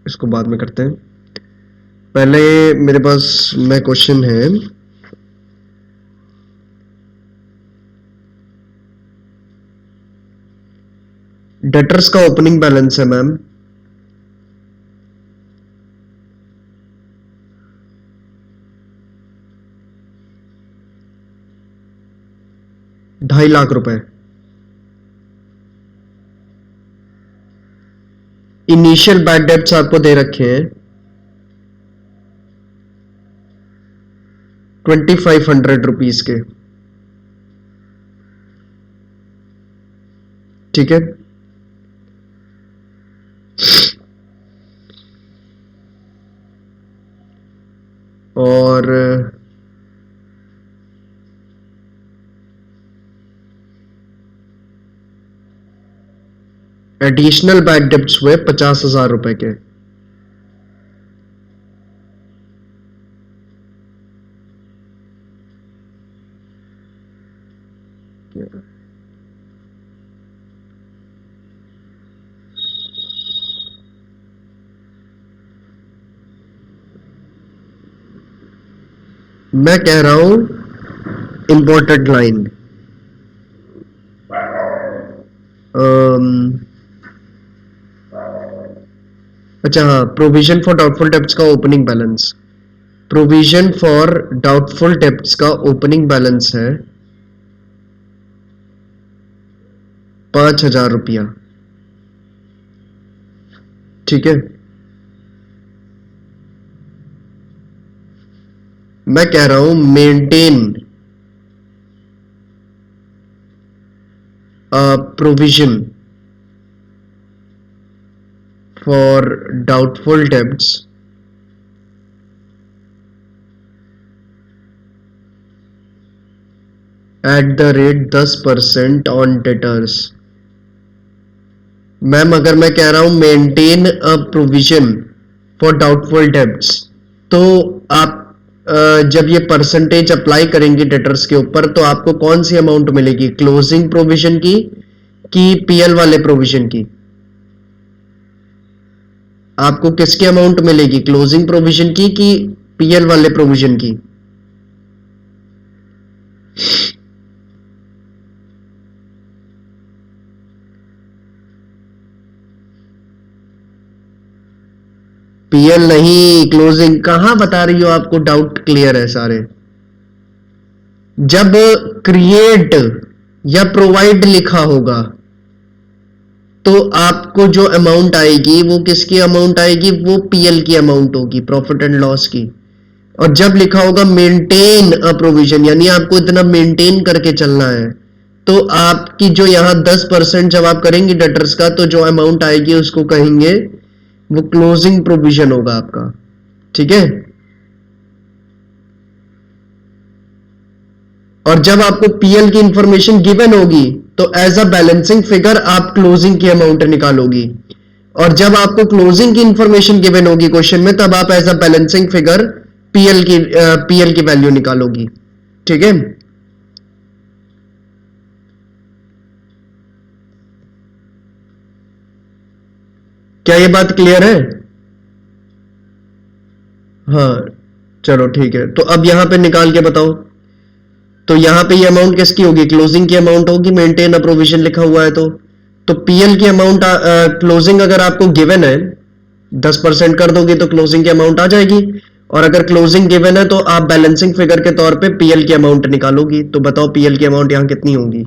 इसको बाद में करते हैं। पहले मेरे पास मैं क्वेश्चन है, डेटर्स का ओपनिंग बैलेंस है ma'am ₹2.5 lakh. Initial bad debts आपको दे रखे हैं 2500 रुपीज के, ठीक है। और एडिशनल बैड डेब्ट्स हुए 50,000 रुपए के। मैं कह रहा हूं इंपॉर्टेंट लाइन, अच्छा हाँ, प्रोविजन फॉर डाउटफुल डेब्ट्स का opening balance, provision for doubtful debts का ओपनिंग बैलेंस है 5,000 रुपया, ठीक है। मैं कह रहा हूं maintain provision for doubtful debts at the rate 10% on debtors. Ma'am अगर मैं कह रहा हूं maintain a provision for doubtful debts, तो आप जब ये परसेंटेज अप्लाई करेंगे डेटर्स के ऊपर तो आपको कौन सी अमाउंट मिलेगी, क्लोजिंग प्रोविजन की कि पीएल वाले प्रोविजन की? आपको किसकी अमाउंट मिलेगी, क्लोजिंग प्रोविजन की कि पीएल वाले प्रोविजन की? पीएल नहीं, क्लोजिंग कहां बता रही हो, आपको डाउट क्लियर है सारे। जब क्रिएट या प्रोवाइड लिखा होगा तो आपको जो अमाउंट आएगी वो किसकी अमाउंट आएगी, वो पीएल की अमाउंट होगी, प्रॉफिट एंड लॉस की। और जब लिखा होगा मेंटेन अ प्रोविजन, यानी आपको इतना मेंटेन करके चलना है, तो आपकी जो यहां 10% जब आप करेंगे डेटर्स का, तो जो अमाउंट आएगी उसको कहेंगे वो क्लोजिंग प्रोविजन होगा आपका, ठीक है। और जब आपको पीएल की इंफॉर्मेशन गिवन होगी तो एज अ बैलेंसिंग फिगर आप क्लोजिंग की अमाउंट निकालोगी, और जब आपको क्लोजिंग की इंफॉर्मेशन गिवन होगी क्वेश्चन में, तब आप as a balancing figure PL की वैल्यू निकालोगी, ठीक है। क्या ये बात क्लियर है? हाँ, चलो ठीक है, तो अब यहां पे निकाल के बताओ। तो यहां पे ये अमाउंट किसकी होगी, क्लोजिंग की अमाउंट होगी, मेंटेन अ प्रोविजन लिखा हुआ है तो पीएल की अमाउंट, क्लोजिंग अगर आपको गिवन है 10% कर दोगे तो क्लोजिंग की अमाउंट आ जाएगी, और अगर क्लोजिंग गिवन है तो आप बैलेंसिंग फिगर के तौर पे पीएल की अमाउंट निकालोगी। तो बताओ पीएल की अमाउंट यहां कितनी होगी?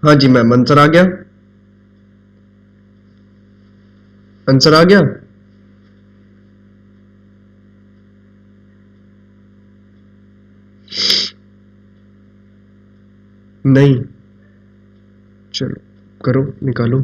हाँ जी मैम, आंसर आ गया, आंसर आ गया। नहीं, चलो करो, निकालो।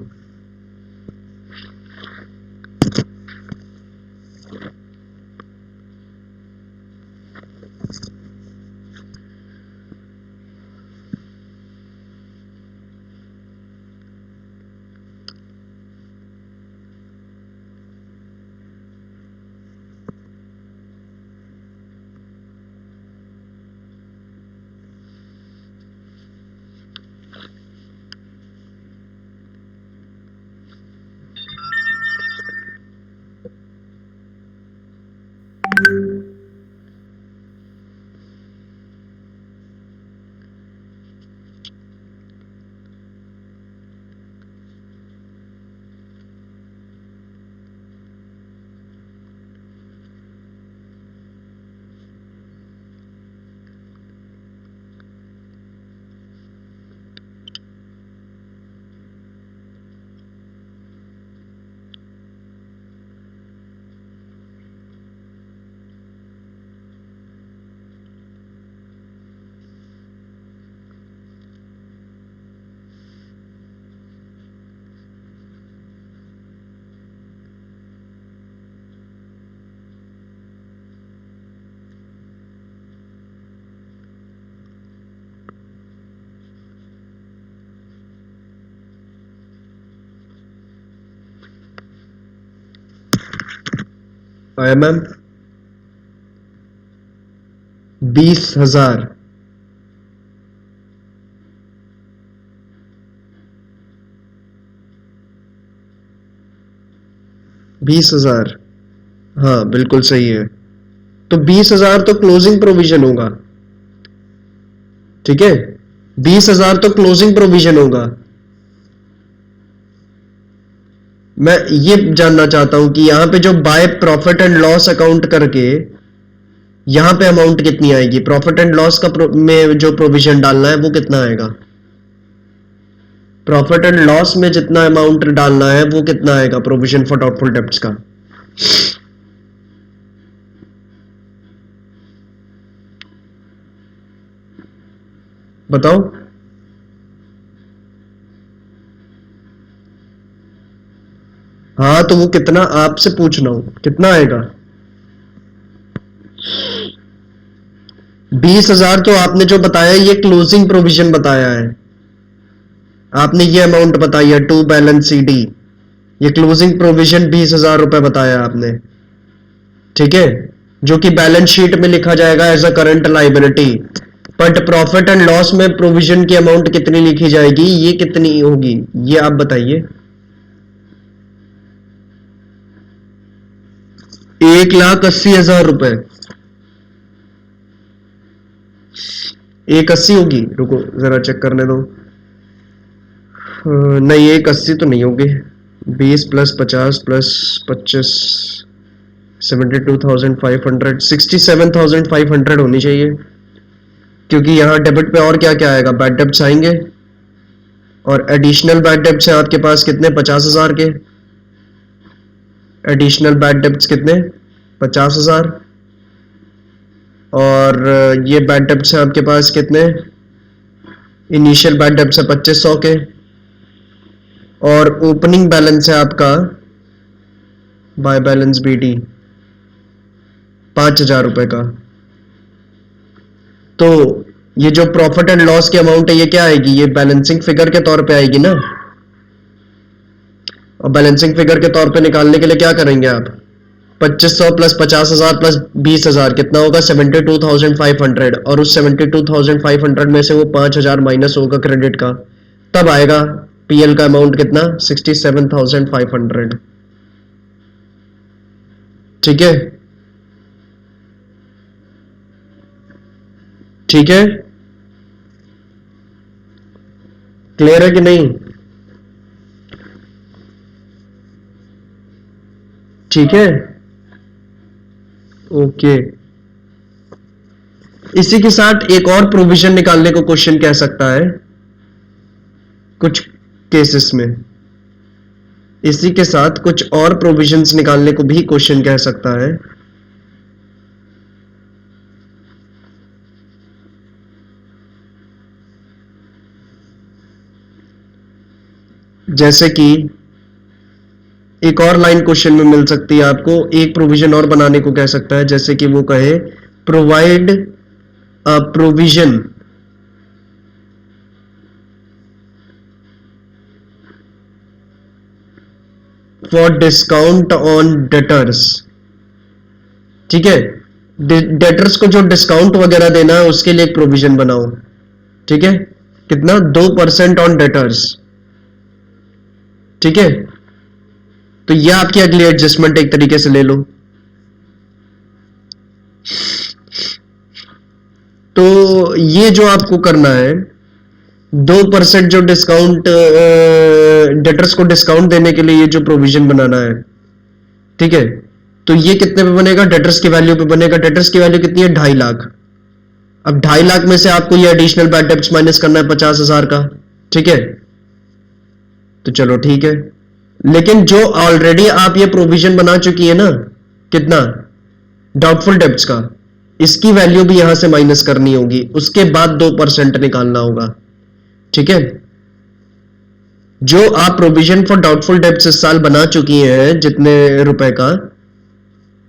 आया मैम, 20,000। 20,000, हाँ बिल्कुल सही है। तो 20,000 तो क्लोजिंग प्रोविजन होगा, ठीक है। 20,000 तो क्लोजिंग प्रोविजन होगा। मैं ये जानना चाहता हूं कि यहां पे जो by profit and loss account करके यहां पे अमाउंट कितनी आएगी, प्रॉफिट एंड लॉस का में जो प्रोविजन डालना है वो कितना आएगा, प्रॉफिट एंड लॉस में जितना अमाउंट डालना है वो कितना आएगा प्रोविजन फॉर डाउटफुल डेब्ट्स का। बताओ। हाँ तो वो कितना आपसे पूछ रहा हूं, कितना आएगा। 20,000 तो आपने जो बताया ये क्लोजिंग प्रोविजन बताया है, आपने ये अमाउंट बताई है टू बैलेंस सीडी, ये क्लोजिंग प्रोविजन 20,000 रुपए बताया आपने, ठीक है, जो कि बैलेंस शीट में लिखा जाएगा as a current liability. But profit and loss में प्रोविजन की अमाउंट कितनी लिखी जाएगी, ये कितनी होगी, ये आप बताइए। 1,80,000 रुपए, 1,80 होगी, रुको जरा चेक करने दो। नहीं 1,80 तो नहीं होगी, 20 प्लस 50 प्लस 25, 72,500, 67,500 होनी चाहिए, क्योंकि यहाँ डेबिट पे और क्या क्या आएगा, बैड डेब्ट्स आएंगे, और एडिशनल बैड डेब्ट्स हैं आपके पास कितने, 50,000 के, एडिशनल बैड डेब्ट्स कितने, 50,000, और ये बैड डेब्ट्स है आपके पास कितने, इनिशियल बैड डेब्ट्स है 2500 के, और ओपनिंग बैलेंस है आपका बाय बैलेंस बीडी 5000 रुपए का। तो ये जो प्रॉफिट एंड लॉस की अमाउंट है ये क्या आएगी, ये बैलेंसिंग फिगर के तौर पे आएगी ना, और बैलेंसिंग फिगर के तौर पे निकालने के लिए क्या करेंगे आप, 2500 प्लस 50,000 प्लस 20,000 कितना होगा 72,500, और उस 72,500 में से वो 5,000 माइनस होगा क्रेडिट का, तब आएगा पीएल का अमाउंट कितना 67,500। ठीक है, ठीक है, क्लियर है कि नहीं, ठीक है, ओके। इसी के साथ एक और प्रोविजन निकालने को क्वेश्चन कह सकता है कुछ केसेस में, इसी के साथ कुछ और प्रोविजंस निकालने को भी क्वेश्चन कह सकता है। जैसे कि एक और लाइन क्वेश्चन में मिल सकती है आपको, एक प्रोविजन और बनाने को कह सकता है, जैसे कि वो कहे provide a provision for discount on debtors. ठीक है, डेटर्स को जो डिस्काउंट वगैरह देना है उसके लिए एक प्रोविजन बनाओ। ठीक है, कितना 2% ऑन डेटर्स। ठीक है, तो यह आपकी अगली एडजस्टमेंट एक तरीके से ले लो। तो ये जो आपको करना है 2% जो डिस्काउंट डेटर्स को डिस्काउंट देने के लिए ये जो प्रोविजन बनाना है, ठीक है, तो ये कितने पे बनेगा, डेटर्स की वैल्यू पे बनेगा। डेटर्स की वैल्यू कितनी है 2.5 लाख। अब 2.5 लाख में से आपको ये एडिशनल बैड डेब्ट्स माइनस करना है 50,000 का। ठीक है, तो चलो ठीक है, लेकिन जो ऑलरेडी आप ये प्रोविजन बना चुकी है ना, कितना डाउटफुल डेब्ट्स का, इसकी वैल्यू भी यहां से माइनस करनी होगी, उसके बाद 2% निकालना होगा। ठीक है, जो आप प्रोविजन फॉर डाउटफुल डेब्ट्स इस साल बना चुकी हैं जितने रुपए का,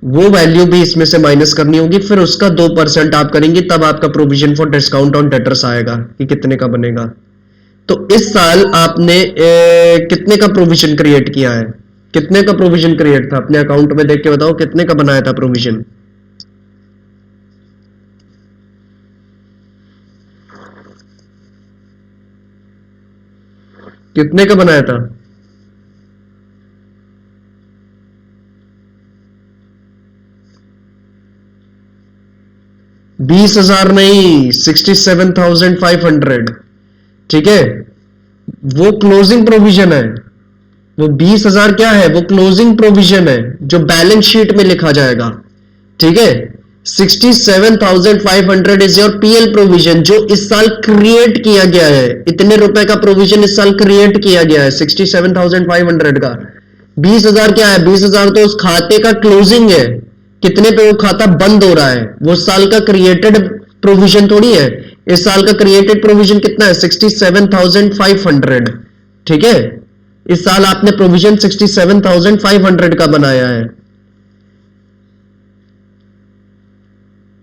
वो वैल्यू भी इसमें से माइनस करनी होगी, फिर उसका 2% आप करेंगे, तब आपका provision for discount on debtors आएगा कि कितने का बनेगा। तो इस साल आपने कितने का प्रोविजन क्रिएट किया है, कितने का प्रोविजन क्रिएट था, अपने अकाउंट में देख के बताओ कितने का बनाया था प्रोविजन। कितने का बनाया था, $20,000 नहीं, 67,500। ठीक है, वो क्लोजिंग प्रोविजन है, वो 20,000 क्या है, वो क्लोजिंग प्रोविजन है जो बैलेंस शीट में लिखा जाएगा। ठीक है, 67,500 इज योर पीएल प्रोविजन जो इस साल क्रिएट किया गया है। इतने रुपए का प्रोविजन इस साल क्रिएट किया गया है 67,500 का। 20,000 क्या है, 20,000 तो उस खाते का क्लोजिंग है, कितने पे वो खाता बंद हो रहा है, वो साल का क्रिएटेड प्रोविजन थोड़ी है। इस साल का क्रिएटेड प्रोविजन कितना है 67,500। ठीक है, इस साल आपने प्रोविजन 67,500 का बनाया है।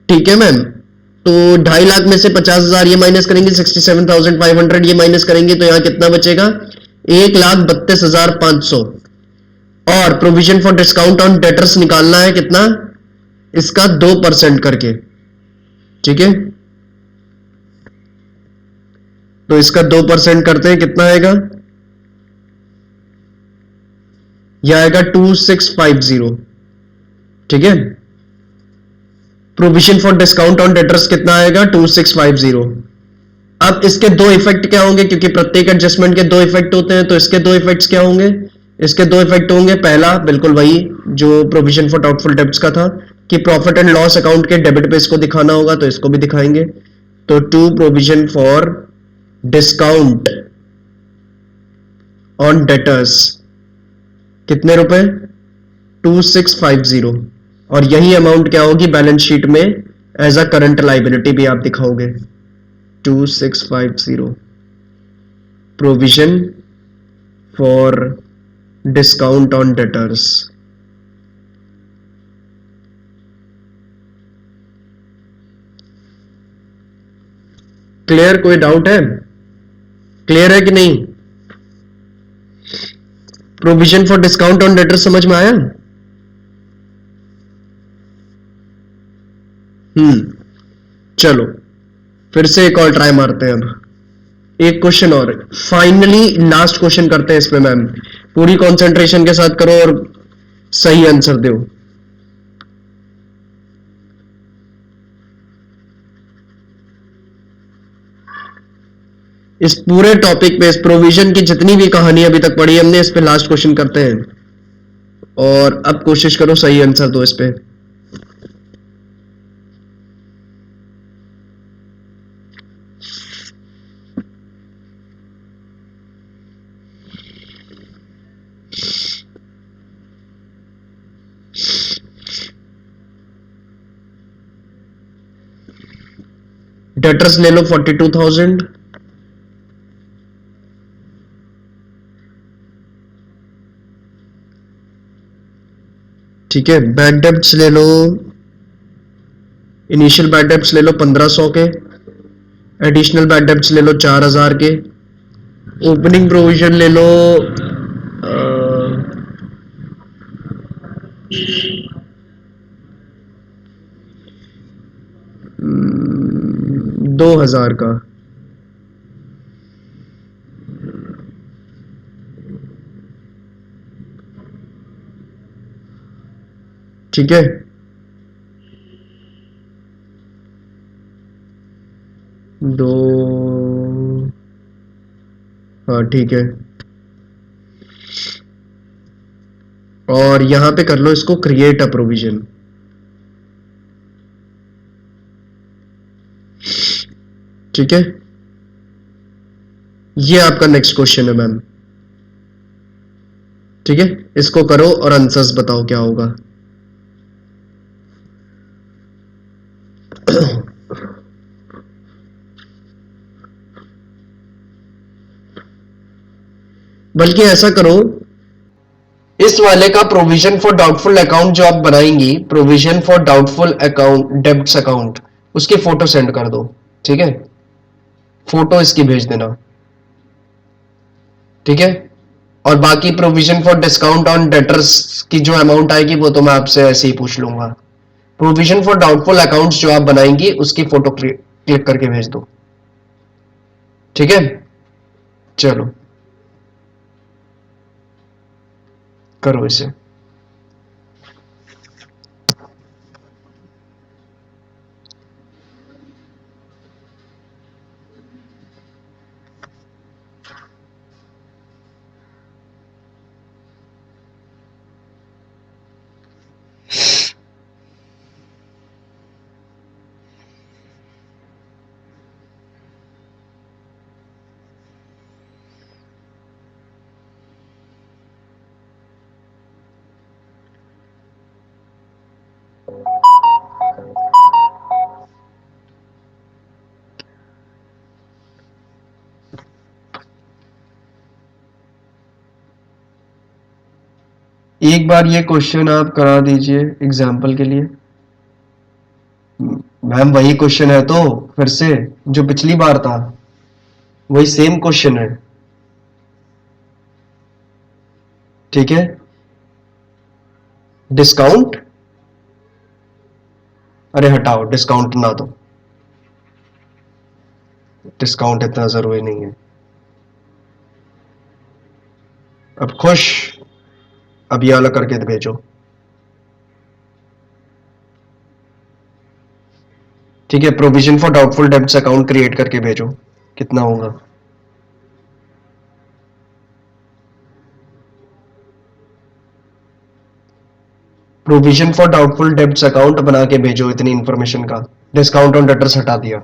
ठीक है मैम, तो 2.5 लाख में से 50,000 ये माइनस करेंगे, 67,500 ये माइनस करेंगे, तो यहां कितना बचेगा 1,32,500। और provision for discount on debtors निकालना है कितना, इसका 2% करके। ठीक है, तो इसका 2% करते हैं, कितना आएगा, यह आएगा 2650। ठीक है, provision for discount on debtors कितना आएगा 2650। अब इसके दो इफेक्ट क्या होंगे, क्योंकि प्रत्येक एडजस्टमेंट के दो इफेक्ट होते हैं, तो इसके दो इफेक्ट्स क्या होंगे, इसके दो इफेक्ट होंगे। पहला बिल्कुल वही जो प्रोविजन फॉर डाउटफुल डेब्ट्स का था कि प्रॉफिट एंड लॉस अकाउंट के डेबिट पे इसको दिखाना होगा, तो इसको भी दिखाएंगे। तो to provision for discount on debtors कितने रुपए 2650, और यही अमाउंट क्या होगी बैलेंस शीट में एज अ करंट लाइबिलिटी भी आप दिखाओगे। 2650 provision for discount on debtors. Clear? कोई डाउट है? क्लियर है कि नहीं? Provision for discount on debtors समझ में आया? चलो फिर से एक और ट्राई मारते हैं। अब एक क्वेश्चन और, फाइनली लास्ट क्वेश्चन करते हैं इसमें। मैम पूरी कंसंट्रेशन के साथ करो और सही आंसर दो। इस पूरे टॉपिक पे, इस प्रोविजन की जितनी भी कहानी अभी तक पढ़ी हमने, इस पे लास्ट क्वेश्चन करते हैं और अब कोशिश करो सही आंसर दो इस पे। डेटर्स ले लो 42,000। ठीक है, बैड डेब्ट्स ले लो, इनिशियल बैड डेब्ट्स ले लो 1500 के, एडिशनल बैड डेब्ट्स ले लो 4000 के, ओपनिंग प्रोविजन ले लो 2000 का। ठीक है, दो, हाँ ठीक है, और यहां पे कर लो इसको क्रिएट अ प्रोविजन। ठीक है, ये आपका नेक्स्ट क्वेश्चन है मैम। ठीक है, इसको करो और आंसर्स बताओ क्या होगा। बल्कि ऐसा करो, इस वाले का प्रोविजन फॉर डाउटफुल अकाउंट जो आप बनाएंगी, provision for doubtful account, debts account, उसकी फोटो सेंड कर दो। ठीक है, फोटो इसकी भेज देना। ठीक है, और बाकी provision for discount on debtors की जो अमाउंट आएगी वो तो मैं आपसे ऐसे ही पूछ लूंगा। प्रोविजन फॉर डाउटफुल अकाउंट्स जो आप बनाएंगी उसकी फोटो क्लिक करके भेज दो। ठीक है, चलो करो इसे। एक बार ये क्वेश्चन आप करा दीजिए एग्जाम्पल के लिए। मैम वही क्वेश्चन है तो, फिर से जो पिछली बार था वही सेम क्वेश्चन है। ठीक है, डिस्काउंट, अरे हटाओ डिस्काउंट ना दो, डिस्काउंट इतना जरूरी नहीं है। अब खुश, अब ये वाला करके भेजो। ठीक है, provision for doubtful debts account create करके भेजो, कितना होगा। Provision for doubtful debts account बना के भेजो इतनी इंफॉर्मेशन का। डिस्काउंट ऑन डेटर्स हटा दिया।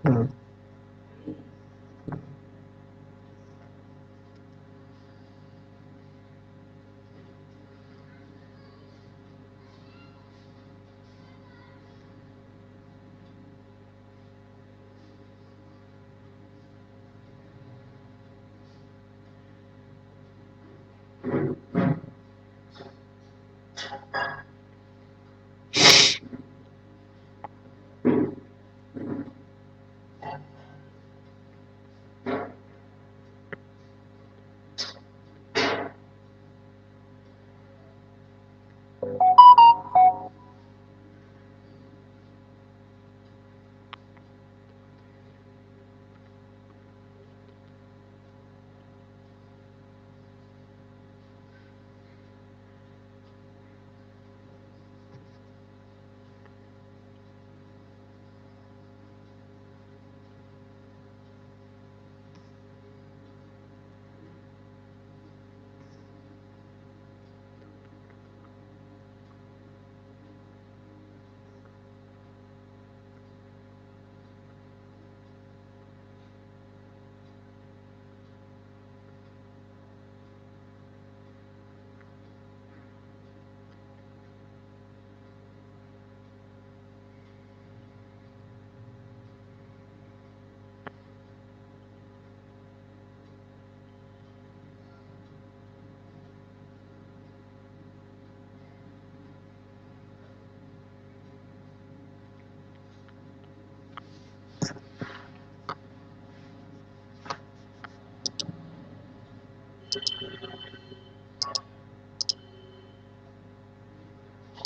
हम्म।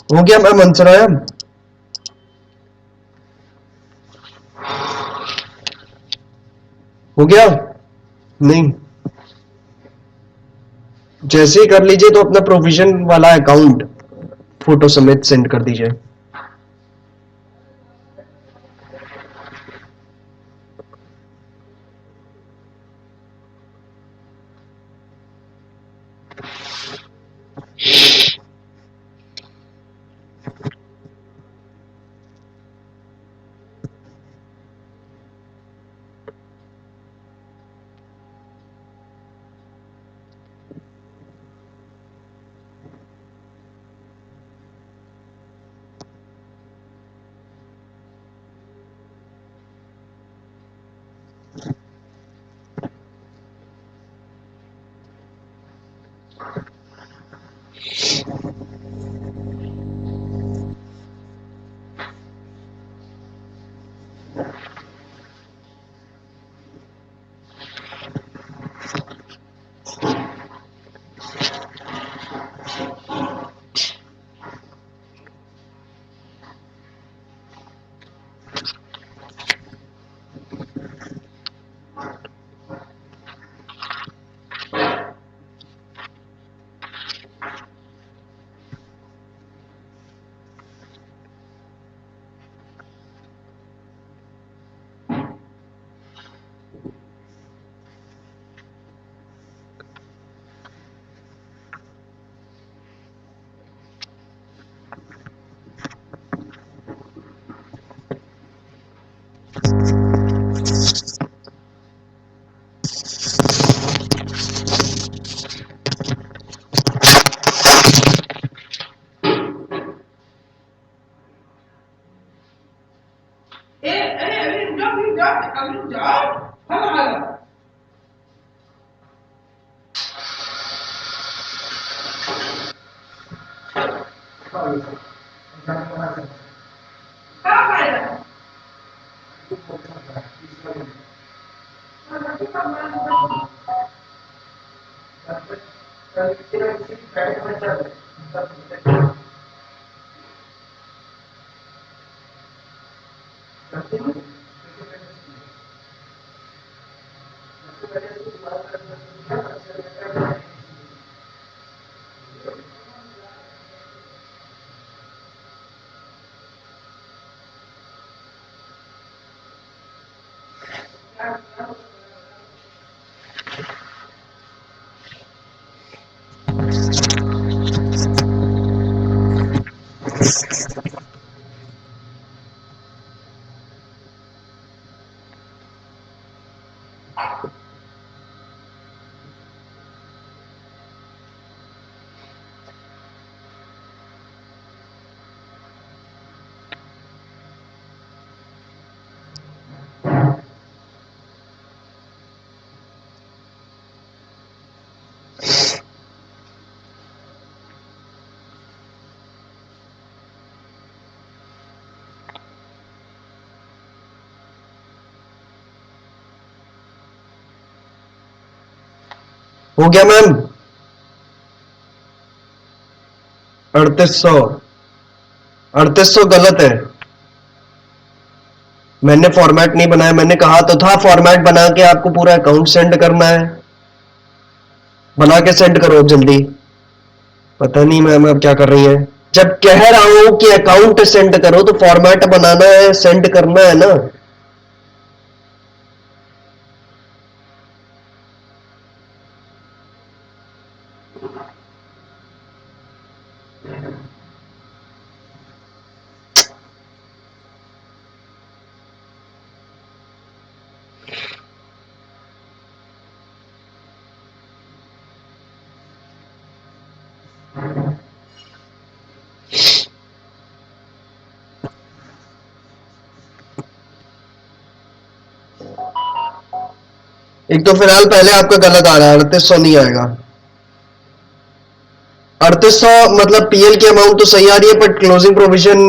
हो गया मैं मंसरायम। हो गया नहीं, जैसे ही कर लीजिए तो अपना प्रोविजन वाला अकाउंट फोटो समेत सेंड कर दीजिए। हो गया मैम? 3800। 3800 गलत है। मैंने फॉर्मेट नहीं बनाया, मैंने कहा तो था फॉर्मेट बना के आपको पूरा अकाउंट सेंड करना है। बना के सेंड करो जल्दी। पता नहीं मैम अब क्या कर रही है। जब कह रहा हूं कि अकाउंट सेंड करो तो फॉर्मेट बनाना है, सेंड करना है ना। एक तो फिलहाल पहले आपका गलत आ रहा है, 3800 नहीं आएगा। 3800 मतलब पीएल की अमाउंट तो सही आ रही है, बट क्लोजिंग प्रोविजन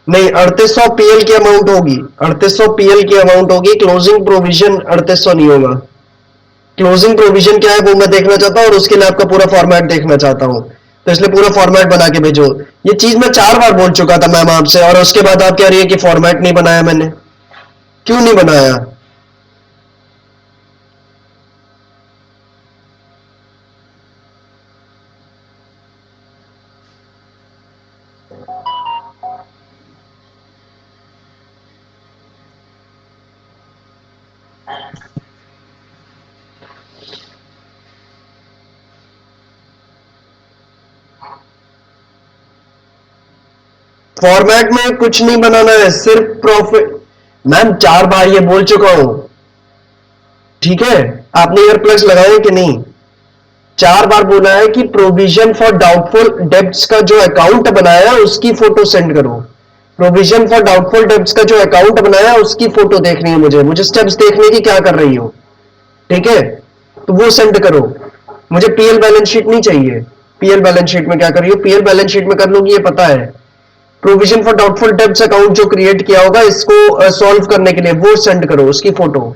नहीं। 3800 पीएल की अमाउंट होगी, 3800 पीएल की अमाउंट होगी, क्लोजिंग प्रोविजन 3800 नहीं होगा। क्लोजिंग प्रोविजन क्या है वो मैं देखना चाहता हूँ, और उसके लिए आपका पूरा फॉर्मेट देखना चाहता हूँ। तो इसलिए पूरा फॉर्मेट बना के भेजो। ये चीज मैं 4 बार बोल चुका था मैम आपसे, और उसके बाद आप कह रही है कि फॉर्मेट नहीं बनाया मैंने। क्यों नहीं बनाया? फॉर्मेट में कुछ नहीं बनाना है, सिर्फ प्रॉफिट। मैम 4 बार ये बोल चुका हूं। ठीक है, आपने ईयर प्लग्स लगाए कि नहीं? 4 बार बोला है कि प्रोविजन फॉर डाउटफुल डेब्ट्स का जो अकाउंट बनाया है उसकी फोटो सेंड करो। प्रोविजन फॉर डाउटफुल डेब्ट्स का जो अकाउंट बनाया है उसकी फोटो देखनी है मुझे स्टेप्स देखने की क्या कर रही हो। ठीक है, तो वो सेंड करो। मुझे पीएल बैलेंस शीट नहीं चाहिए। पीएल बैलेंस शीट में क्या कर रही हो? पीएल बैलेंस शीट में कर लूंगी, ये पता है। Provision for doubtful debts account जो क्रिएट किया होगा इसको सॉल्व करने के लिए वो सेंड करो, उसकी फोटो।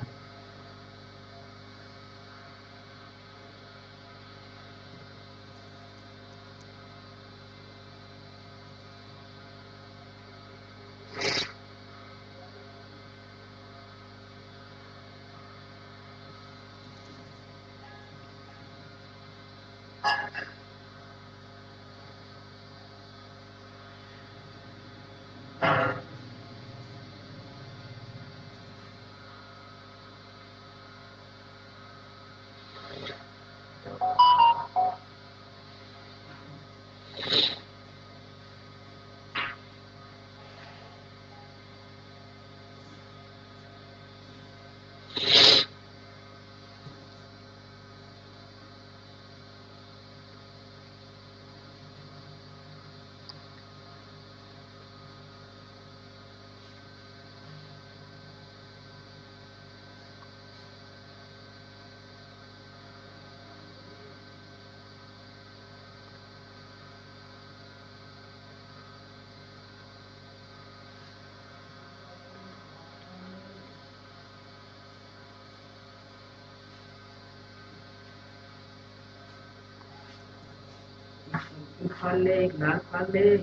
खा ले, एक दाल खा ले,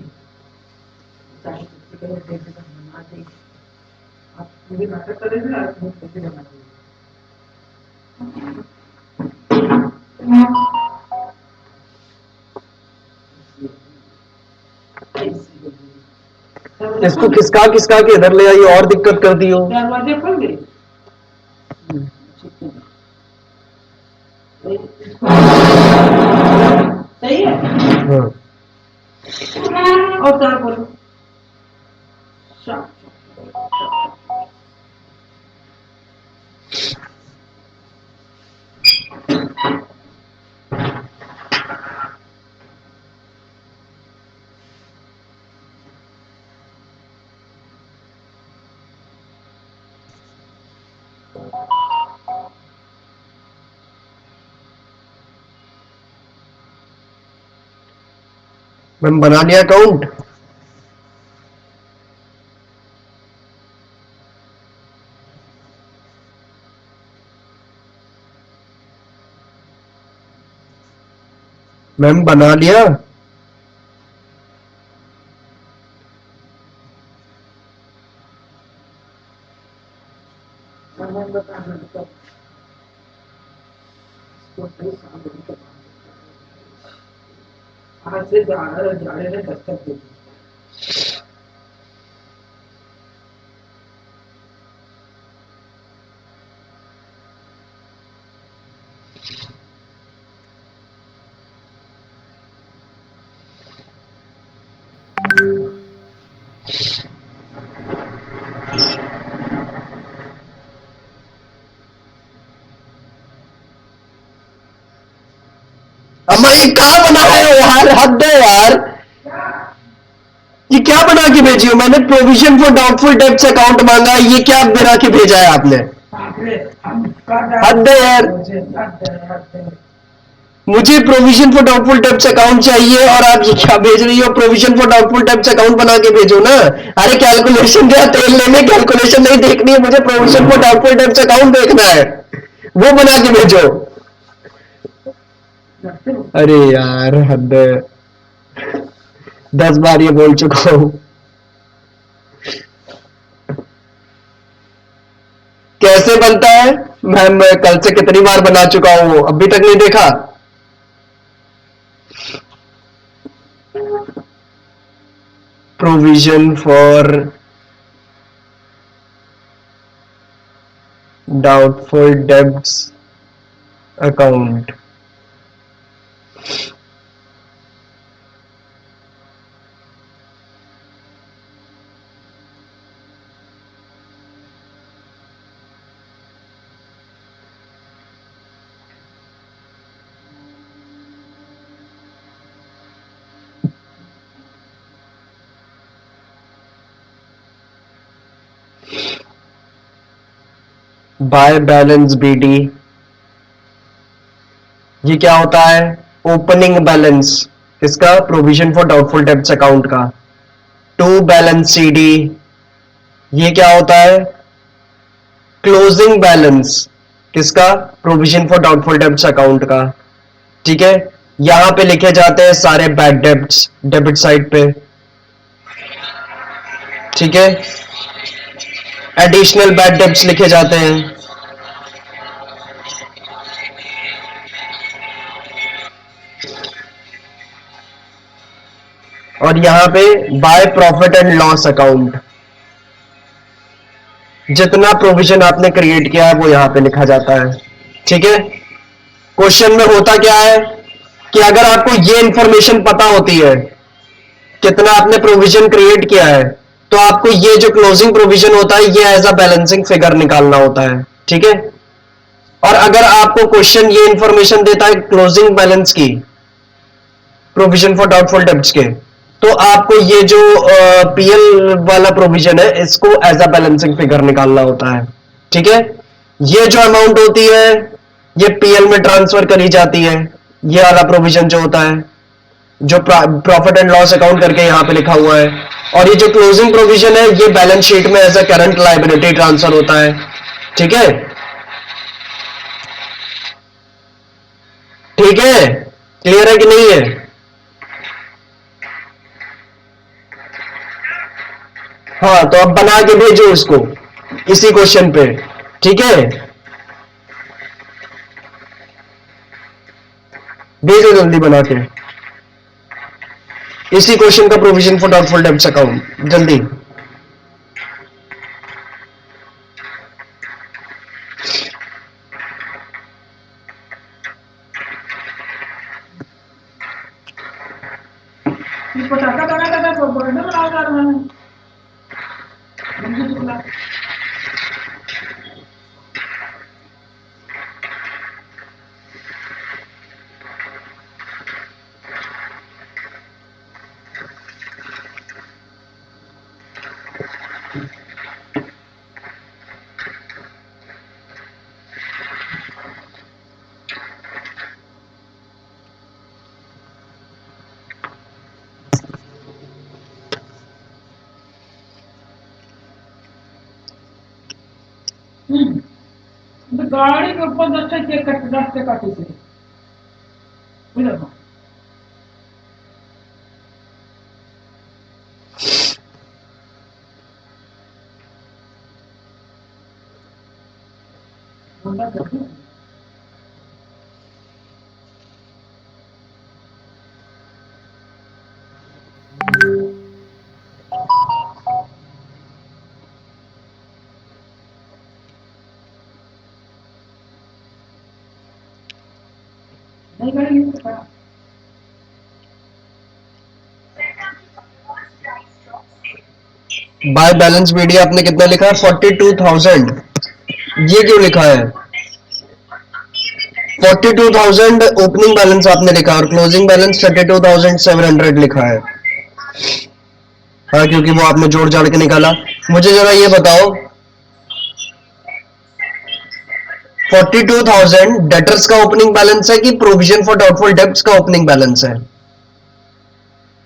चाहे कुछ करो, देख बना दे। आप मुझे नाटक करेंगे, आप मुझे कैसे बना देंगे? इसको खिसका खिसका के इधर ले आई और दिक्कत कर दी हो। दरवाजे खोल गए। सही है। हाँ। और क्या बोलो? मैम बना लिया अकाउंट। मैम बना लिया। आज से जाड़े ने दस्तक दे दी। अम्मा ये कहाँ बना है यार, हद है यार। ये क्या बना के भेजी हो? मैंने provision for doubtful debts account मांगा है, ये क्या बना के भेजा है आपने? हद है यार। मुझे provision for doubtful debts account चाहिए और आप ये क्या भेज रही हो? Provision for doubtful debts account बना के भेजो ना। अरे कैलकुलेशन गया तेल लेने, कैलकुलेशन नहीं देखनी है मुझे, provision for doubtful debts account देखना है, वो बना के भेजो। अरे यार हद है, 10 बार ये बोल चुका हूं। कैसे बनता है मैम? मैं कल से कितनी बार बना चुका हूं, अभी तक नहीं देखा? Provision for doubtful debts account. By balance BD, ये क्या होता है? ओपनिंग बैलेंस किसका? Provision for doubtful debts account का। टू बैलेंस सीडी, ये क्या होता है? क्लोजिंग बैलेंस किसका? Provision for doubtful debts account का। ठीक है, यहां पे लिखे जाते हैं सारे बैड डेब्ट्स डेबिट साइड पे। ठीक है, एडिशनल बैड डेब्ट्स लिखे जाते हैं। और यहां पे by profit and loss account, जितना प्रोविजन आपने क्रिएट किया है वो यहां पे लिखा जाता है। ठीक है, क्वेश्चन में होता क्या है कि अगर आपको ये इंफॉर्मेशन पता होती है कितना आपने प्रोविजन क्रिएट किया है, तो आपको ये जो क्लोजिंग प्रोविजन होता है ये एज अ बैलेंसिंग फिगर निकालना होता है। ठीक है, और अगर आपको क्वेश्चन ये इंफॉर्मेशन देता है क्लोजिंग बैलेंस की, प्रोविजन फॉर डाउटफुल डेब्ट्स के, तो आपको ये जो पीएल वाला प्रोविजन है इसको एज अ बैलेंसिंग फिगर निकालना होता है। ठीक है, ये जो अमाउंट होती है ये पीएल में ट्रांसफर करी जाती है, ये वाला प्रोविजन जो होता है जो प्रॉफिट एंड लॉस अकाउंट करके यहां पे लिखा हुआ है, और ये जो क्लोजिंग प्रोविजन है ये बैलेंस शीट में as a current liability transfer होता है। ठीक है, ठीक है, क्लियर है कि नहीं है? हाँ, तो अब बना के भेजो उसको इसी क्वेश्चन पे, ठीक है? भेजो जल्दी बना के इसी क्वेश्चन का provision for doubtful debts account, जल्दी। ये पटाखा लगा तो बर्थडे मनाओ जा रहा है मंजू शुक्ला। तो गाड़ी के ऊपर 10 से काटी थे बुझल। गुंडा करती है। नहीं गाड़ी नहीं पता। बाय बैलेंस मीडिया आपने कितना लिखा है? 42,000। ये क्यों लिखा है? 42,000 ओपनिंग बैलेंस आपने लिखा और क्लोजिंग बैलेंस 32,700 लिखा है। हाँ, क्योंकि वो आपने जोड़ जाड़ के निकाला। मुझे जरा ये बताओ, 42,000 डेटर्स का ओपनिंग बैलेंस है कि प्रोविजन फॉर डाउटफुल डेब्ट्स का ओपनिंग बैलेंस है?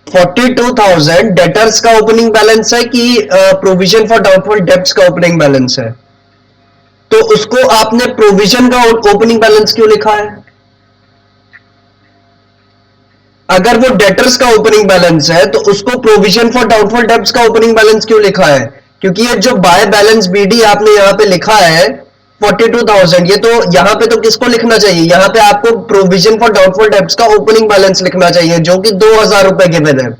42,000 डेटर्स का ओपनिंग बैलेंस है कि प्रोविजन फॉर डाउटफुल डेब्ट्स का ओपनिंग बैलेंस है? तो उसको आपने प्रोविजन का ओपनिंग बैलेंस क्यों लिखा है? अगर वो डेटर्स का ओपनिंग बैलेंस है तो उसको प्रोविजन फॉर डाउटफुल डेब्ट्स का ओपनिंग बैलेंस क्यों लिखा है? क्योंकि ये जो बाय बैलेंस बीडी आपने यहां पे लिखा है 42,000, ये तो यहां पे तो किसको लिखना चाहिए? यहां पे आपको प्रोविजन फॉर डाउटफुल डेब्ट्स का ओपनिंग बैलेंस लिखना चाहिए, जो कि 2,000 रुपए गिवन है।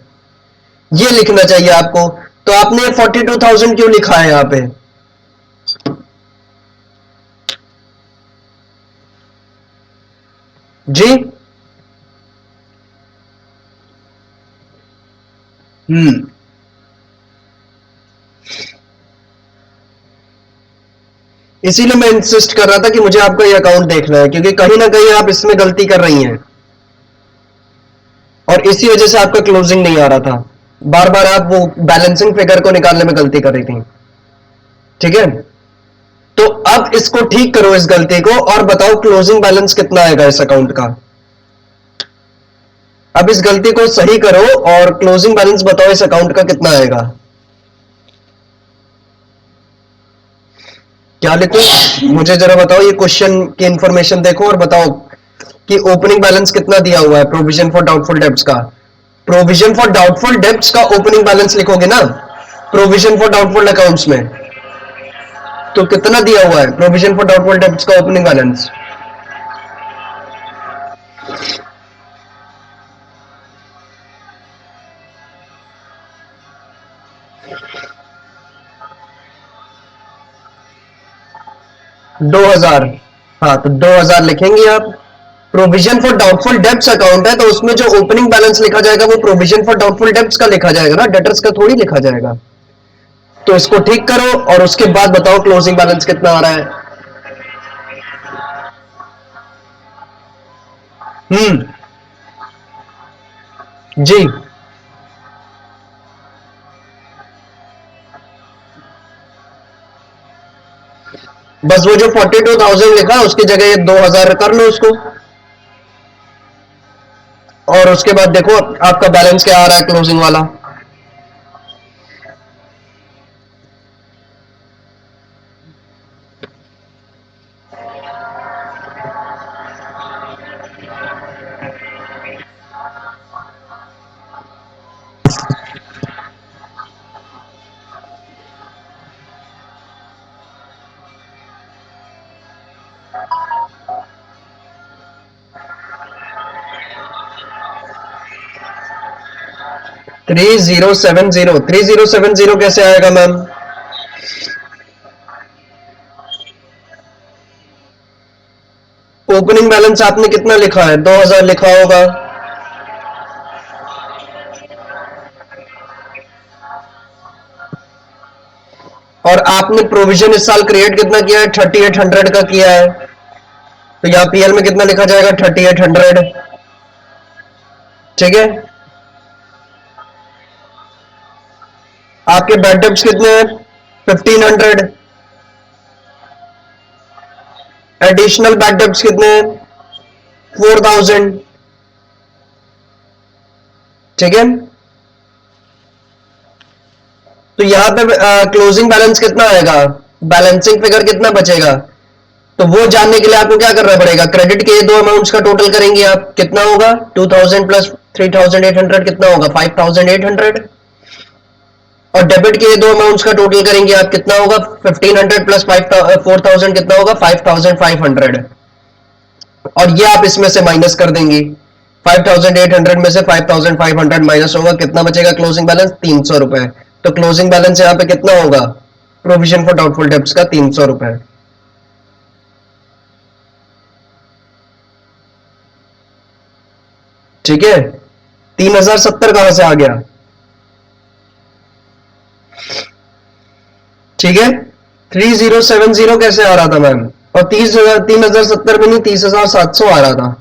ये लिखना चाहिए आपको। तो आपने 42,000 क्यों लिखा है यहां पे? जी। हम्म। इसीलिए मैं इंसिस्ट कर रहा था कि मुझे आपका ये अकाउंट देखना है, क्योंकि कहीं ना कहीं आप इसमें गलती कर रही हैं और इसी वजह से आपका क्लोजिंग नहीं आ रहा था। बार बार आप वो बैलेंसिंग फिगर को निकालने में गलती कर रही थी, ठीक है? तो अब इसको ठीक करो, इस गलती को, और बताओ क्लोजिंग बैलेंस कितना आएगा इस अकाउंट का। अब इस गलती को सही करो और क्लोजिंग बैलेंस बताओ इस अकाउंट का कितना आएगा। क्या लिखूं? मुझे जरा बताओ, ये क्वेश्चन की इंफॉर्मेशन देखो और बताओ कि ओपनिंग बैलेंस कितना दिया हुआ है प्रोविजन फॉर डाउटफुल डेब्ट्स का। प्रोविजन फॉर डाउटफुल डेब्ट्स का ओपनिंग बैलेंस लिखोगे ना प्रोविजन फॉर डाउटफुल अकाउंट्स में, तो कितना दिया हुआ है प्रोविजन फॉर डाउटफुल डेब्ट्स का ओपनिंग बैलेंस? दो हजार। हाँ, तो 2,000 लिखेंगे आप। Provision for doubtful debts account है, तो उसमें जो ओपनिंग बैलेंस लिखा जाएगा वो प्रोविजन फॉर डाउटफुल डेब्ट्स का लिखा जाएगा ना, डेटर्स का थोड़ी लिखा जाएगा। तो इसको ठीक करो और उसके बाद बताओ क्लोजिंग बैलेंस कितना आ रहा है। जी। बस वो जो 42,000 लिखा है उसकी जगह ये 2,000 कर लो उसको, और उसके बाद देखो आपका बैलेंस क्या आ रहा है क्लोजिंग वाला। 3070 कैसे आएगा मैम? ओपनिंग बैलेंस आपने कितना लिखा है? 2000 लिखा होगा। और आपने प्रोविजन इस साल क्रिएट कितना किया है? 3800 का किया है। तो यहाँ पीएल में कितना लिखा जाएगा? 3800। ठीक है। आपके बैड डेब्ट्स कितने हैं? 1500। एडिशनल बैड डेब्ट्स कितने हैं? 4000। ठीक है। तो यहां पे क्लोजिंग बैलेंस कितना आएगा? बैलेंसिंग फिगर कितना बचेगा? तो वो जानने के लिए आपको क्या करना पड़ेगा? क्रेडिट के ये दो अमाउंट्स का टोटल करेंगे आप, कितना होगा? 2000 प्लस 3800 कितना होगा? 5800। और डेबिट के ये दो अमाउंट्स का टोटल करेंगे आप, कितना होगा? 1500 प्लस 4000 कितना होगा? 5500। और ये आप इसमें से माइनस कर देंगे। 5800 में से 5500 माइनस होगा, कितना बचेगा क्लोजिंग बैलेंस? 300 रुपए। तो क्लोजिंग बैलेंस यहां पे कितना होगा? प्रोविजन फॉर डाउटफुल डेब्ट्स का 300 रुपए। ठीक है। 3070 कहां से आ गया? ठीक है। 3070 कैसे आ रहा था मैम? और 3070 में नहीं, 30700 आ रहा था।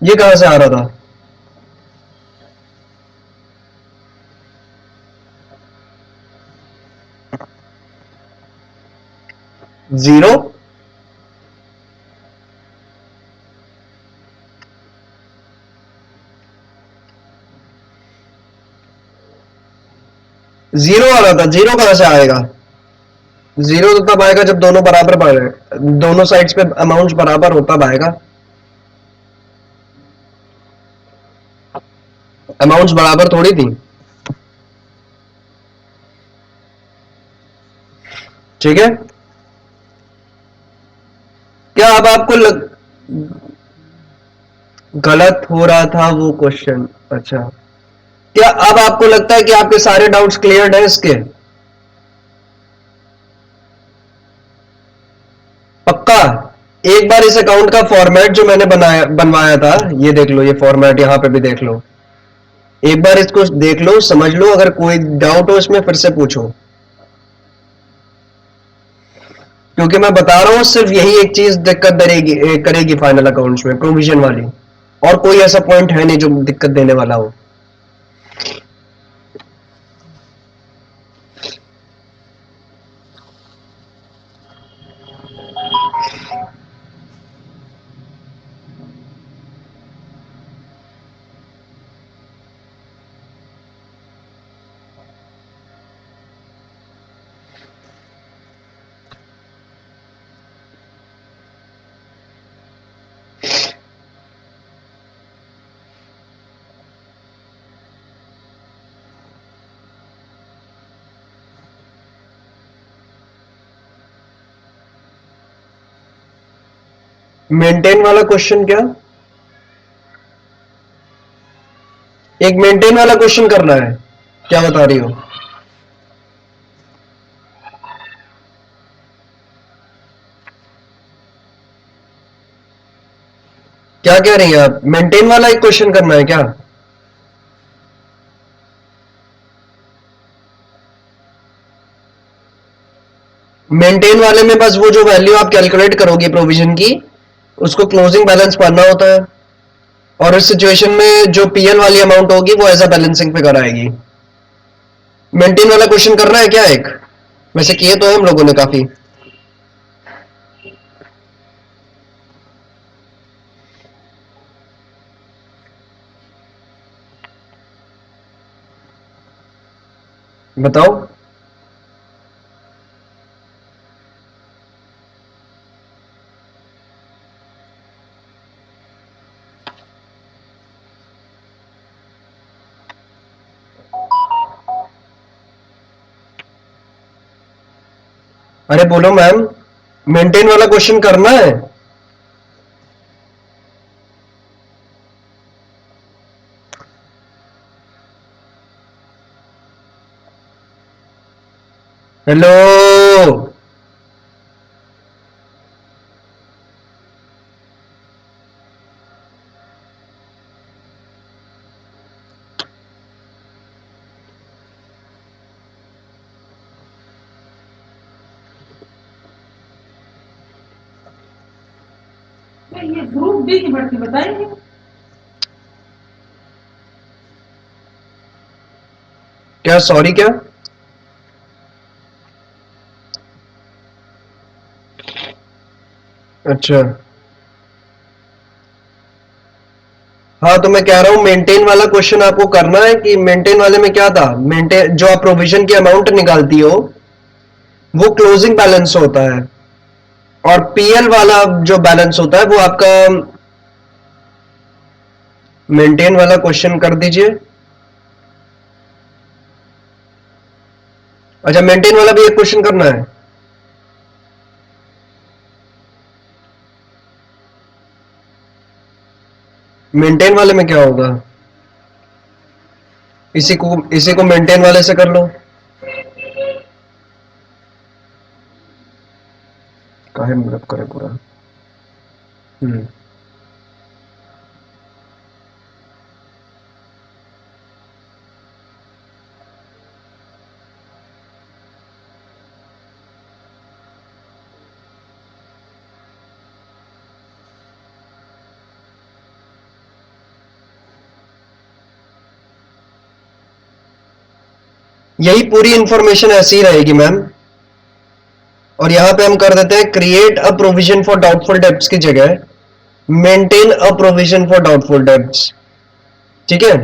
ये कहां से आ रहा था? जीरो। जीरो आ रहा था। जीरो कहां से आएगा? जीरो तो तब आएगा जब दोनों बराबर पड़े, दोनों साइड्स पे अमाउंट बराबर हो तब आएगा। अमाउंट्स बराबर थोड़ी थी। ठीक है। क्या अब आपको गलत हो रहा था वो क्वेश्चन? अच्छा। क्या अब आपको लगता है कि आपके सारे डाउट्स क्लियर हैं इसके? पक्का? एक बार इस अकाउंट का फॉर्मेट जो मैंने बनवाया था, ये देख लो, ये फॉर्मेट यहां पे भी देख लो। एक बार इसको देख लो, समझ लो, अगर कोई डाउट हो इसमें फिर से पूछो। क्योंकि मैं बता रहा हूं सिर्फ यही एक चीज दिक्कत करेगी फाइनल अकाउंट्स में, प्रोविजन वाली। और कोई ऐसा पॉइंट है नहीं जो दिक्कत देने वाला हो। मेंटेन वाला क्वेश्चन क्या? एक मेंटेन वाला क्वेश्चन करना है? क्या बता रही हो? क्या कह रही हैं आप? मेंटेन वाला एक क्वेश्चन करना है क्या? मेंटेन वाले में बस वो जो वैल्यू आप कैलकुलेट करोगे प्रोविजन की, उसको क्लोजिंग बैलेंस पढ़ना होता है। और इस सिचुएशन में जो पीएल वाली अमाउंट होगी वो एज अ बैलेंसिंग फिगर आएगी। मेंटेन वाला क्वेश्चन करना है क्या? एक वैसे किए तो है हम लोगों ने काफी। बताओ। अरे बोलो मैम, मेंटेन वाला क्वेश्चन करना है? हेलो। ये ग्रुप डी की भर्ती बताएंगे? क्या सॉरी क्या? अच्छा, हाँ तो मैं कह रहा हूँ मेंटेन वाला क्वेश्चन आपको करना है कि मेंटेन वाले में क्या था, मेंटेन जो आप प्रोविजन की अमाउंट निकालती हो वो क्लोजिंग बैलेंस होता है, और पीएल वाला जो बैलेंस होता है वो आपका। मेंटेन वाला क्वेश्चन कर दीजिए। अच्छा, मेंटेन वाला भी एक क्वेश्चन करना है। मेंटेन वाले में क्या होगा? इसी को मेंटेन वाले से कर लो। काहे मतलब करे पूरा। हम्म। यही पूरी इंफॉर्मेशन ऐसी ही रहेगी मैम। और यहां पे हम कर देते हैं create a provision for doubtful debts की जगह maintain a provision for doubtful debts. ठीक है,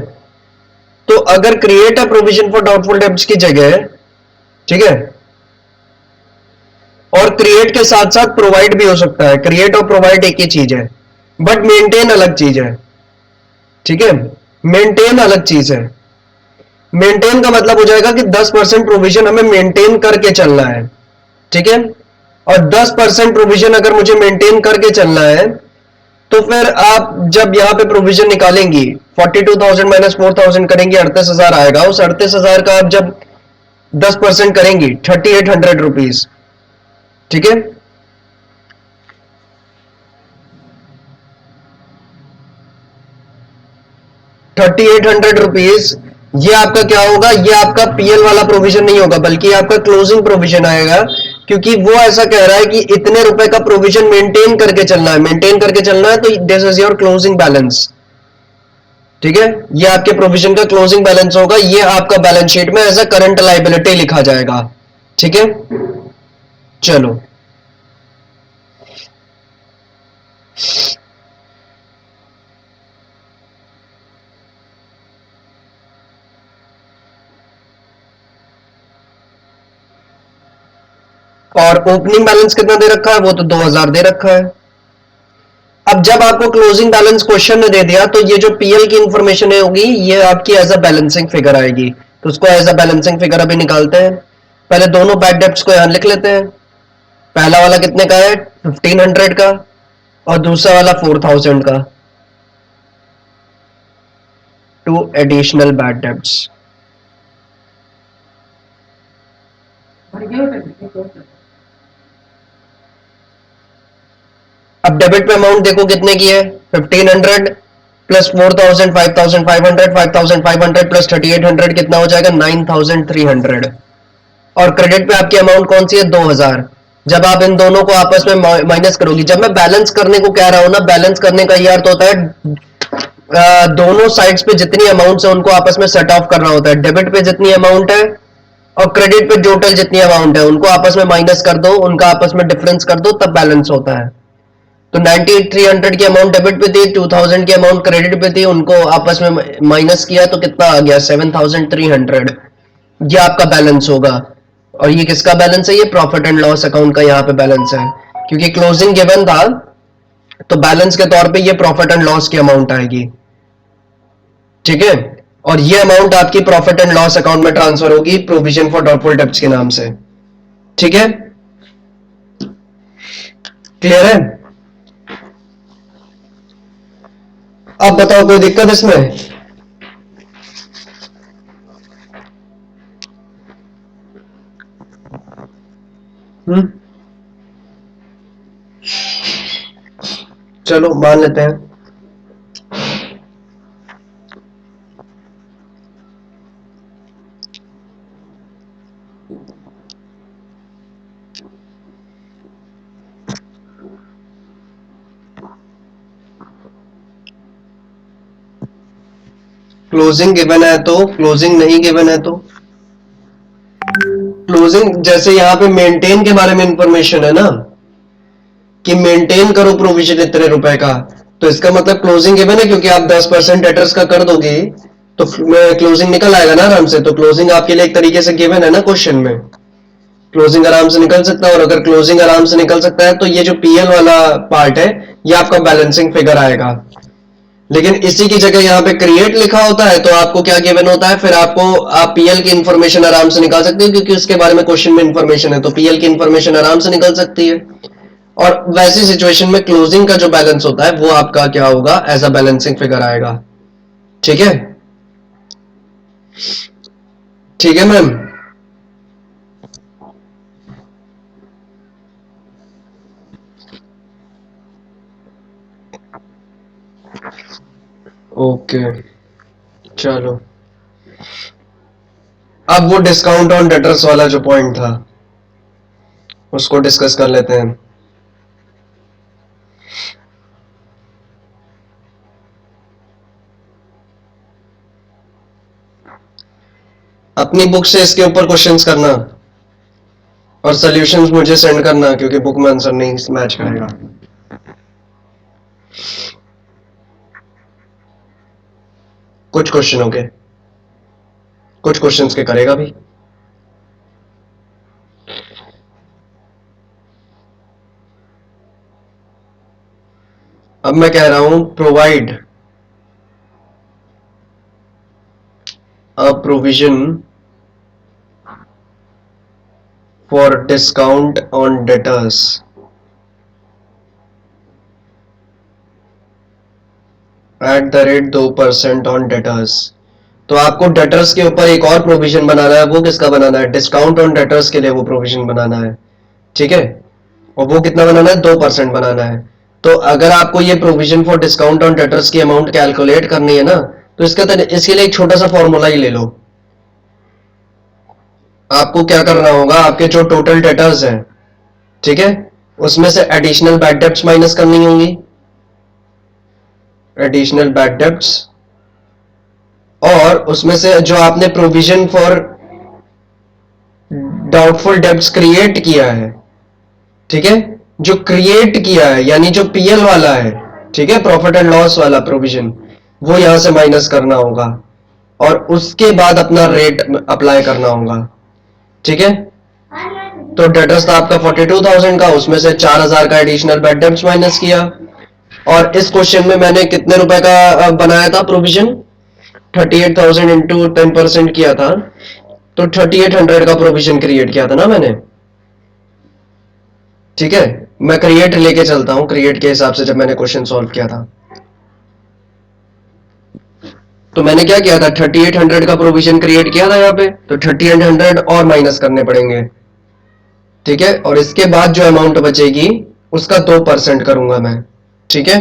तो अगर create a provision for doubtful debts की जगह, ठीक है, और क्रिएट के साथ साथ प्रोवाइड भी हो सकता है, क्रिएट और प्रोवाइड एक ही चीज है, बट मेंटेन अलग चीज है। ठीक है, मेंटेन अलग चीज है। मेंटेन का मतलब हो जाएगा कि 10% प्रोविजन हमें मेंटेन करके चलना है। ठीक है, और 10% प्रोविजन अगर मुझे मेंटेन करके चलना है तो फिर आप जब यहां पे प्रोविजन निकालेंगी 42,000 माइनस 4,000 करेंगे 38,000 आएगा। उस 38,000 का आप जब 10% करेंगी 3,800 रुपीज। ठीक है, 3,800 रुपीज। ये आपका क्या होगा, ये आपका पीएल वाला प्रोविजन नहीं होगा बल्कि आपका क्लोजिंग प्रोविजन आएगा, क्योंकि वो ऐसा कह रहा है कि इतने रुपए का प्रोविजन मेंटेन करके चलना है, मेंटेन करके चलना है, तो this is your closing balance. ठीक है, ये आपके प्रोविजन का क्लोजिंग बैलेंस होगा, ये आपका बैलेंस शीट में एज अ करंट लाइबिलिटी लिखा जाएगा। ठीक है, चलो। और ओपनिंग बैलेंस कितना दे रखा है, वो तो 2,000 दे रखा है। अब जब आपको क्लोजिंग बैलेंस क्वेश्चन ने दे दिया तो ये जो पीएल की इंफॉर्मेशन होगी ये आपकी एज अ बैलेंसिंग फिगर आएगी, तो उसको एज अ बैलेंसिंग फिगर अभी निकालते हैं। पहले दोनों बैड डेब्ट्स को यहां लिख लेते हैं। पहला वाला कितने का है, 1,500 का, और दूसरा वाला 4,000 का। To additional bad debts. भर गए होते अब डेबिट पे अमाउंट देखो कितने की है, 1,500 प्लस 4,000 5,500, 5,500 प्लस 3,800 कितना हो जाएगा, 9,300। और क्रेडिट पे आपकी अमाउंट कौन सी है, 2,000। जब आप इन दोनों को आपस में माइनस करोगी, जब मैं बैलेंस करने को कह रहा हूं ना, बैलेंस करने का ये अर्थ होता है दोनों साइड्स पे जितनी अमाउंट है उनको आपस में सेट ऑफ करना होता है। डेबिट पे जितनी अमाउंट है और क्रेडिट पे टोटल जितनी अमाउंट है उनको आपस में माइनस कर दो, उनका आपस में डिफरेंस कर दो, तब बैलेंस होता है। तो 98,300 की अमाउंट डेबिट पे थी, 2,000 की अमाउंट क्रेडिट पे थी, उनको आपस में माइनस किया तो कितना आ गया, 7,300। ये आपका बैलेंस होगा। और ये किसका बैलेंस है, ये प्रॉफिट एंड लॉस अकाउंट का यहाँ पे बैलेंस है, क्योंकि क्लोजिंग गिवन था तो बैलेंस के तौर पे ये प्रॉफिट एंड लॉस की अमाउंट आएगी। ठीक है, और ये अमाउंट आपकी प्रॉफिट एंड लॉस अकाउंट में ट्रांसफर होगी प्रोविजन फॉर डाउटफुल डेब्ट्स के नाम से। ठीक है, क्लियर है? अब बताओ कोई दिक्कत इसमें? चलो मान लेते हैं। क्लोजिंग गिवन है तो, क्लोजिंग नहीं गिवन है तो, क्लोजिंग जैसे यहाँ पे मेंटेन के बारे में इंफॉर्मेशन है ना कि मेंटेन करो प्रोविजन इतने रुपए का, तो इसका मतलब क्लोजिंग गिवन है, क्योंकि आप 10% डेटर्स का कर दोगे तो क्लोजिंग निकल आएगा ना आराम से। तो क्लोजिंग आपके लिए एक तरीके से गिवन है ना क्वेश्चन में, क्लोजिंग आराम से निकल सकता है। और अगर क्लोजिंग आराम से निकल सकता है तो ये जो पीएल वाला पार्ट है ये आपका बैलेंसिंग फिगर आएगा। लेकिन इसी की जगह यहाँ पे क्रिएट लिखा होता है तो आपको क्या गिवन होता है, फिर आपको आप पीएल की इंफॉर्मेशन आराम से निकाल सकते हो, क्योंकि उसके बारे में क्वेश्चन में इंफॉर्मेशन है, तो पीएल की इंफॉर्मेशन आराम से निकल सकती है। और वैसी सिचुएशन में क्लोजिंग का जो बैलेंस होता है वो आपका क्या होगा, एज अ बैलेंसिंग फिगर आएगा। ठीक है, ठीक है मैम। ओके चलो, अब वो डिस्काउंट ऑन डेटर्स वाला जो पॉइंट था उसको डिस्कस कर लेते हैं। अपनी बुक से इसके ऊपर क्वेश्चंस करना और सॉल्यूशंस मुझे सेंड करना, क्योंकि बुक में आंसर नहीं मैच करेगा। कुछ क्वेश्चन हो गए, कुछ क्वेश्चंस के करेगा भी। अब मैं कह रहा हूं provide a provision for discount on debtors at the rate 2% on debtors. तो आपको डेटर्स के ऊपर एक और प्रोविजन बनाना है। वो किसका बनाना है, डिस्काउंट ऑन डेटर्स के लिए वो प्रोविजन बनाना है। ठीक है, और वो कितना बनाना है, 2% बनाना है। तो अगर आपको ये provision for discount on debtors की अमाउंट कैलकुलेट करनी है ना, तो इसके लिए एक छोटा सा फॉर्मूला ही ले लो। आपको क्या करना होगा, आपके जो टोटल डेटर्स हैं, ठीक है, उसमें से एडिशनल बैड डेब्ट्स माइनस करनी होंगी, एडिशनल बैड डेब्ट्स, और उसमें से जो आपने provision for doubtful debts create किया है, ठीक है, जो क्रिएट किया है यानी जो पीएल वाला है, ठीक है, प्रॉफिट एंड लॉस वाला प्रोविजन, वो यहां से माइनस करना होगा और उसके बाद अपना रेट अप्लाई करना होगा। ठीक है, तो डेटर्स था आपका 42,000 का, उसमें से 4,000 का एडिशनल बैड डेब्ट्स माइनस किया। और इस क्वेश्चन में मैंने कितने रुपए का बनाया था प्रोविजन, 38,000 इंटू 10% किया था, तो 3800 का प्रोविजन क्रिएट किया था ना मैंने। ठीक है, मैं क्रिएट लेके चलता हूं, क्रिएट के हिसाब से जब मैंने क्वेश्चन सॉल्व किया था तो मैंने क्या किया था, 3800 का प्रोविजन क्रिएट किया था यहाँ पे, तो 3800 और माइनस करने पड़ेंगे। ठीक है, और इसके बाद जो अमाउंट बचेगी उसका 2% करूंगा मैं। ठीक है,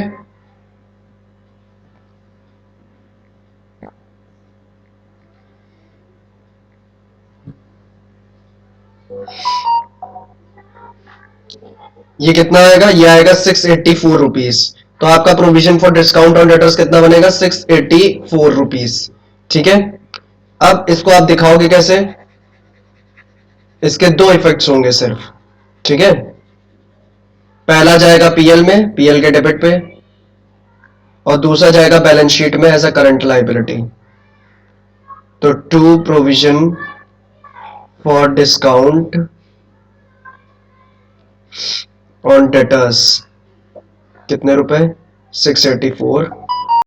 ये कितना आएगा, ये आएगा 684 रुपीज। तो आपका provision for discount on debtors कितना बनेगा, 684 रुपीज। ठीक है, अब इसको आप दिखाओगे कैसे, इसके दो इफेक्ट्स होंगे सिर्फ। ठीक है, पहला जाएगा पीएल में, पीएल के डेबिट पे, और दूसरा जाएगा बैलेंस शीट में एज अ करंट लाइबिलिटी। तो to provision for discount on debtors कितने रुपए, 684,